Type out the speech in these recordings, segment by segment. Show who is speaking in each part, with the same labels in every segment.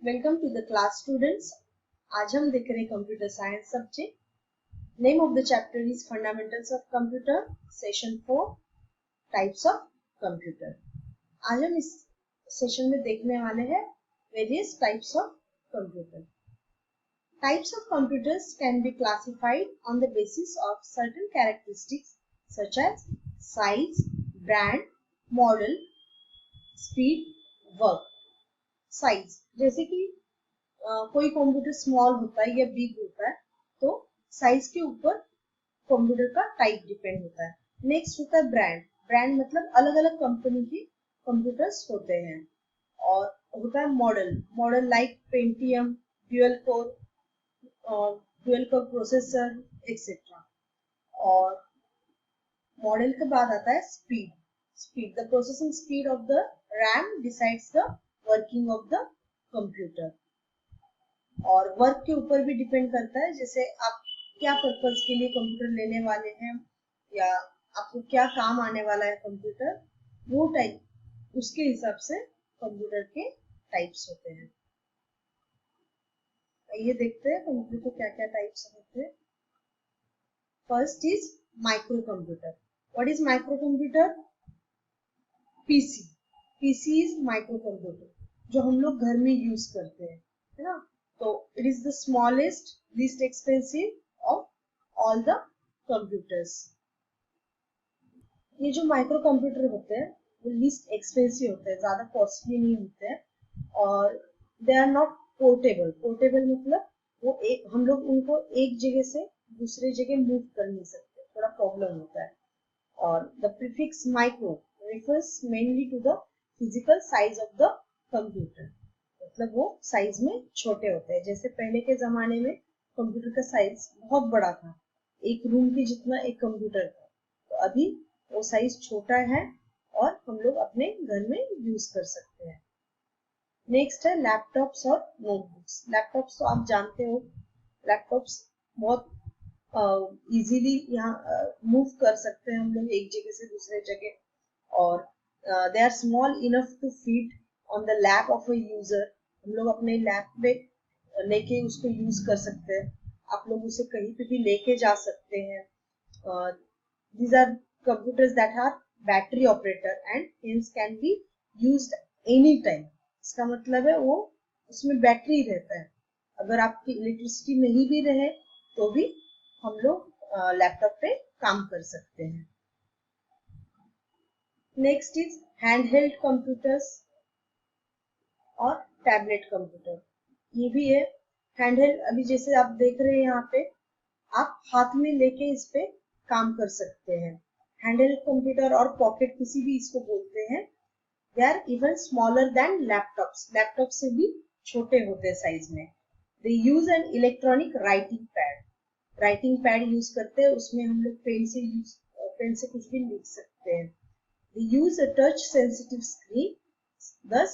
Speaker 1: Welcome to the class students. आज हम देख रहे हैं computer science subject. Name of the chapter is fundamentals of computer, session 4, types of computer. आज हम इस सेशन में देखने वाले हैं various types of computer. Types of computers can be classified on the basis of certain characteristics such as size, brand, model, speed, work. Size, जैसे कि कोई कंप्यूटर स्मॉल होता है या बिग होता है तो साइज के ऊपर कंप्यूटर का टाइप डिपेंड होता है। नेक्स्ट होता है ब्रांड। ब्रांड मतलब अलग अलग कंपनी के कंप्यूटर्स होते हैं। और होता है model. Model like Pentium, dual core processor etcetera. और मॉडल के बाद आता है speed. Speed, the processing speed of the RAM decides the working of the computer. और वर्क के ऊपर भी डिपेंड करता है, जैसे आप क्या पर्पस के लिए कंप्यूटर लेने वाले हैं या आपको क्या काम आने वाला है कंप्यूटर, वो टाइप उसके हिसाब से कंप्यूटर के टाइप्स होते हैं। ये देखते हैं कंप्यूटर के क्या क्या टाइप्स होते हैं। First is micro computer. What is micro computer? PC. PC is micro computer जो हम लोग घर में यूज करते हैं, है ना। तो it is the smallest, least expensive of all the computers. ये जो माइक्रो कंप्यूटर होते हैं वो लीस्ट एक्सपेंसिव होते हैं, ज्यादा कॉस्टली नहीं होते हैं और they are not portable. Portable मतलब वो हम लोग उनको एक जगह से दूसरे जगह मूव कर नहीं सकते, थोड़ा प्रॉब्लम होता है। और the prefix micro refers mainly to the physical size of the computer, मतलब वो साइज में छोटे होते हैं। जैसे पहले के जमाने में कंप्यूटर का साइज बहुत बड़ा था, एक रूम के जितना एक कंप्यूटर था। तो अभी वो साइज छोटा है और हम लोग अपने घर में यूज कर सकते हैं। नेक्स्ट है लैपटॉप्स और नोटबुक्स। लैपटॉप्स तो आप जानते हो, लैपटॉप्स बहुत इजीली यहाँ मूव कर सकते हैं हम लोग एक जगह से दूसरे जगह। और they are small enough to fit on the lap of a user। हम लोग अपने लैप पे लेके उसको यूज कर सकते हैं। आप लोग उसे कहीं पे भी लेके जा सकते हैं। these are computers that are battery operator and hence can be used any time। इसका मतलब है वो उसमें बैटरी रहता है, अगर आपकी इलेक्ट्रिसिटी नहीं भी रहे तो भी हम लोग लैपटॉप पे काम कर सकते हैं। नेक्स्ट इज हैंडहेल्ड कंप्यूटर्स और टैबलेट कंप्यूटर। ये भी है हैंडहेल्ड। अभी जैसे आप देख रहे हैं यहाँ पे, आप हाथ में लेके इस पे काम कर सकते हैं। हैंडहेल्ड कंप्यूटर और पॉकेट पीसी भी इसको बोलते हैं। They are even smaller than laptops. Laptop से भी छोटे होते हैं साइज में। They use an electronic writing pad. Writing pad use करते हैं, उसमें हम लोग पेन से कुछ भी लिख सकते हैं। They use a touch-sensitive screen, thus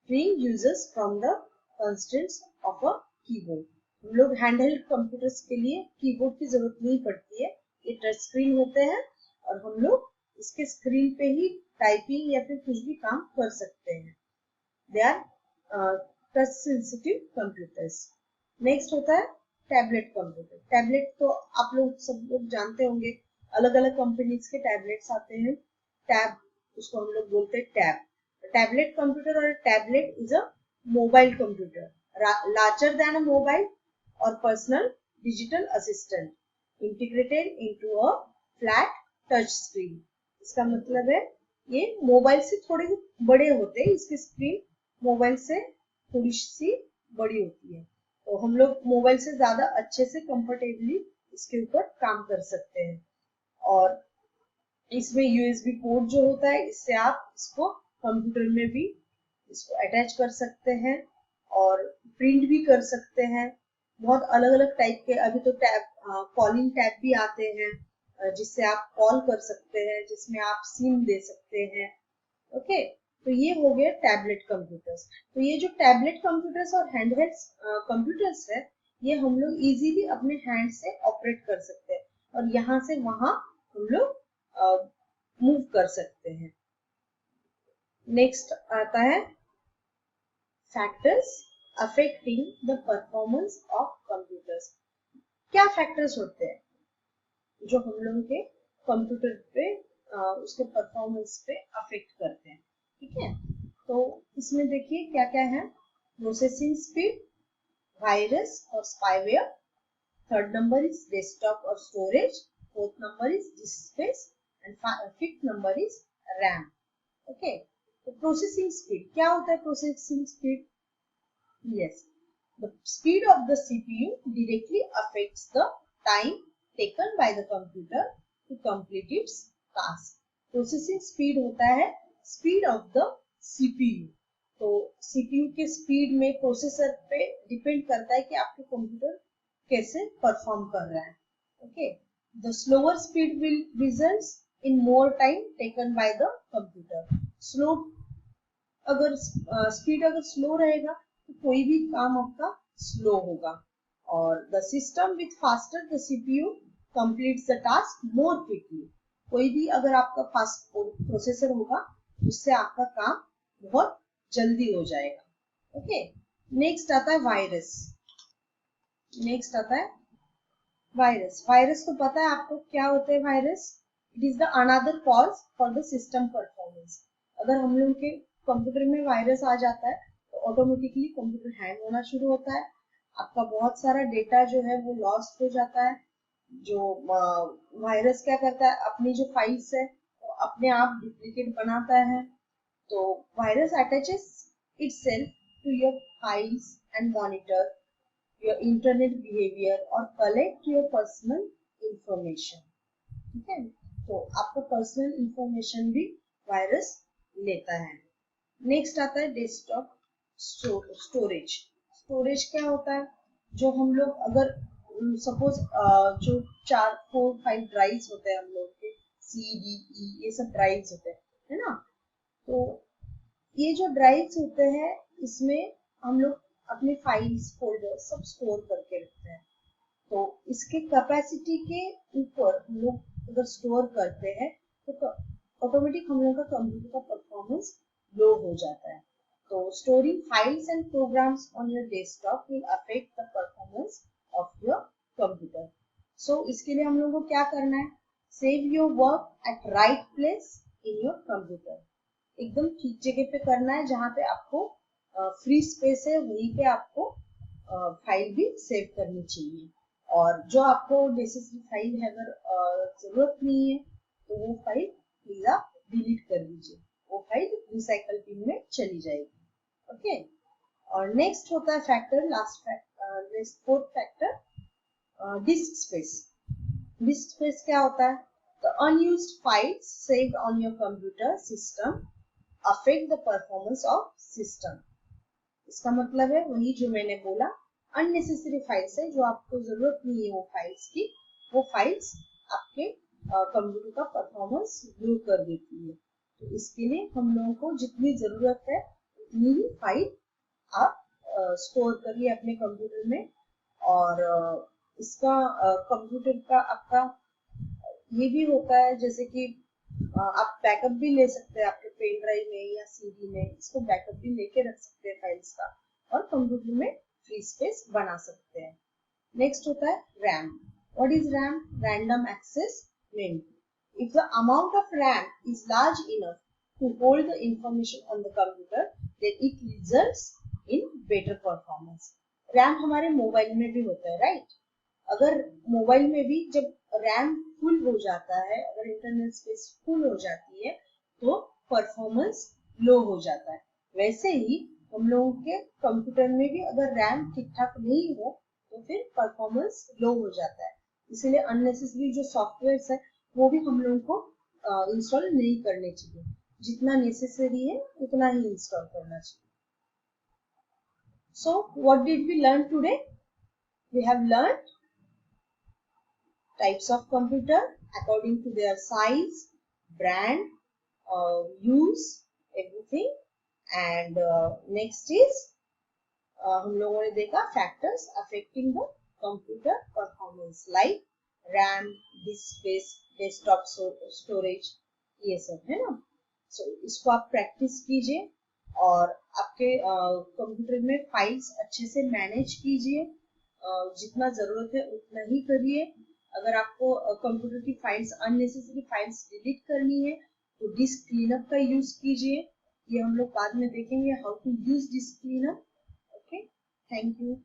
Speaker 1: freeing users from the constraints of a keyboard। हम लोग हैंडहेल्ड कंप्यूटर्स के लिए कीबोर्ड की जरूरत नहीं पड़ती है, ये टच स्क्रीन होते हैं और हम लोग इसके स्क्रीन पे ही टाइपिंग या फिर कुछ भी काम कर सकते हैं। They are touch-sensitive computers। Next होता है टैबलेट कंप्यूटर। टैबलेट तो आप लोग सब लोग जानते होंगे, अलग अलग कंपनीज के टैबलेट्स आते हैं। टैब, उसको हम लोग बोलते हैं टैब। टैबलेट कंप्यूटर और tablet is a mobile computer larger than a mobile और personal digital assistant integrated into a flat touch screen. इसका मतलब है ये मोबाइल से थोड़े बड़े होते हैं, इसकी स्क्रीन मोबाइल से थोड़ी सी बड़ी होती है, तो हम लोग मोबाइल से ज्यादा अच्छे से कंफर्टेबली इसके ऊपर काम कर सकते हैं। और इसमें यूएसबी पोर्ट जो होता है, इससे आप इसको कंप्यूटर में भी इसको अटैच कर सकते हैं और प्रिंट भी कर सकते हैं। बहुत अलग अलग टाइप के अभी तो टैब, कॉलिंग टैब भी आते हैं जिससे आप कॉल कर सकते हैं, जिसमें आप सिम दे सकते हैं। ओके, तो ये हो गया टैबलेट कंप्यूटर्स। तो ये जो टैबलेट कंप्यूटर्स और हैंडहेल्ड कंप्यूटर्स है, ये हम लोग इजीली अपने हैंड से ऑपरेट कर सकते हैं और यहाँ से वहां हम लोग मूव कर सकते हैं। नेक्स्ट आता है factors affecting the performance of computers. क्या फैक्टर्स होते हैं जो हम लोगों के कंप्यूटर पे उसके परफॉर्मेंस पे अफेक्ट करते हैं, ठीक है। तो इसमें देखिए क्या क्या है, प्रोसेसिंग स्पीड, वायरस और spyware, third number is desktop और storage, fourth number is disk space and fifth number is RAM. Okay, तो प्रोसेसिंग स्पीड क्या होता है? Processing speed, yes, the speed of the CPU directly affects the time taken by the computer to complete its task. Processing speed होता है speed of the CPU। तो CPU के speed में processor पे depend करता है कि आपके कंप्यूटर कैसे परफॉर्म कर रहा है। Okay, the slower speed will results in more time taken by the computer. Slow अगर स्पीड अगर स्लो रहेगा तो कोई भी काम आपका स्लो होगा। और the system with faster the CPU completes the task more quickly. कोई भी अगर आपका फास्ट प्रोसेसर होगा उससे आपका काम बहुत जल्दी हो जाएगा। ओके, नेक्स्ट आता है वायरस। नेक्स्ट आता है वायरस। वायरस तो पता है आपको क्या होता है virus? It is the another cause for the system performance. अगर हम लोग के कंप्यूटर में वायरस आ जाता है तो ऑटोमेटिकली कंप्यूटर हैंग होना शुरू होता है, आपका बहुत सारा डेटा जो है वो लॉस्ट हो जाता है। जो वायरस क्या करता है, अपनी जो फाइल्स है वो अपने आप डुप्लीकेट बनाता है। तो virus attaches itself to your files and monitor your internet behaviour और कलेक्ट योर पर्सनल इंफॉर्मेशन, ठीक है। तो आपका पर्सनल इंफॉर्मेशन भी वायरस लेता है। नेक्स्ट आता है डेस्कटॉप स्टोरेज। स्टोरेज क्या होता है? जो हम लोग अगर सपोज जो 4-4-5 ड्राइव्स होते हैं हम लोग के, CDE ये सब ड्राइव्स होते हैं, है ना। तो ये जो ड्राइव्स होते हैं इसमें हम लोग अपने फाइल्स फोल्डर सब स्टोर करके रखते हैं। तो इसके कैपेसिटी के ऊपर हम लोग अगर स्टोर करते हैं तो ऑटोमेटिक हम लोग का कंप्यूटर का परफॉर्मेंस लो हो जाता है। तो storing files and programs on your desktop will affect the performance of your computer. So इसके लिए हम लोगों को क्या करना है? Save your work at right place in your computer. एकदम ठीक जगह पे करना है, जहाँ पे आपको फ्री स्पेस है वहीं पे आपको फाइल भी सेव करनी चाहिए। और जो आपको नेसेसरी फाइल है अगर जरूरत नहीं है तो वो फाइल प्लीज आप डिलीट कर दीजिए, वो फाइल रिसाइकल बिन में चली जाएगी। ओके, और नेक्स्ट होता है factor, last fourth factor disc space. Disc space क्या होता है? The unused files saved on your computer system affect the performance of system. इसका मतलब है वही जो मैंने बोला, अननेसेसरी फाइल्स है जो आपको जरूरत नहीं है वो फाइल्स की, वो फाइल्स आपके कंप्यूटर का परफॉर्मेंस लो कर देती है। तो इसके लिए हम लोगों को जितनी जरूरत है उतनी ही फाइल आप स्टोर करिए अपने कंप्यूटर में। और इसका कंप्यूटर का आपका ये भी होता है जैसे कि आप बैकअप भी ले सकते हैं आपके पेन ड्राइव में या CD में, इसको बैकअप भी लेके रख सकते हैं फाइल्स का, और कंप्यूटर में फ्री स्पेस बना सकते हैं। नेक्स्ट होता है RAM. What is RAM? Random access memory. If the amount of RAM is large enough to hold the information on the computer, then it results in better performance. RAM हमारे mobile में भी होता है, right? अगर mobile में भी जब RAM full हो जाता है, अगर इंटरनल स्पेस फुल हो जाती है तो परफॉर्मेंस लो हो जाता है। वैसे ही हम लोगों के कंप्यूटर में भी अगर रैम ठीक ठाक नहीं हो तो फिर परफॉर्मेंस लो हो जाता है। इसीलिए अननेसेसरी जो सॉफ्टवेयर है वो भी हम लोगों को इंस्टॉल नहीं करने चाहिए, जितना नेसेसरी है उतना ही इंस्टॉल करना चाहिए। So what did we learn today? We have learned types of computer according to their size, brand, use, everything, and next is हम लोगों ने देखा factors affecting the computer performance like RAM, disk space, desktop storage, ये सब है ना। So, इसको आप प्रैक्टिस कीजिए और आपके कंप्यूटर में फाइल्स अच्छे से मैनेज कीजिए, जितना जरूरत है उतना ही करिए। अगर आपको कंप्यूटर की फाइल्स, अननेसेसरी फाइल्स डिलीट करनी है तो डिस्क क्लीनअप का यूज कीजिए। ये हम लोग बाद में देखेंगे, how to use disk cleanup. Okay, thank you.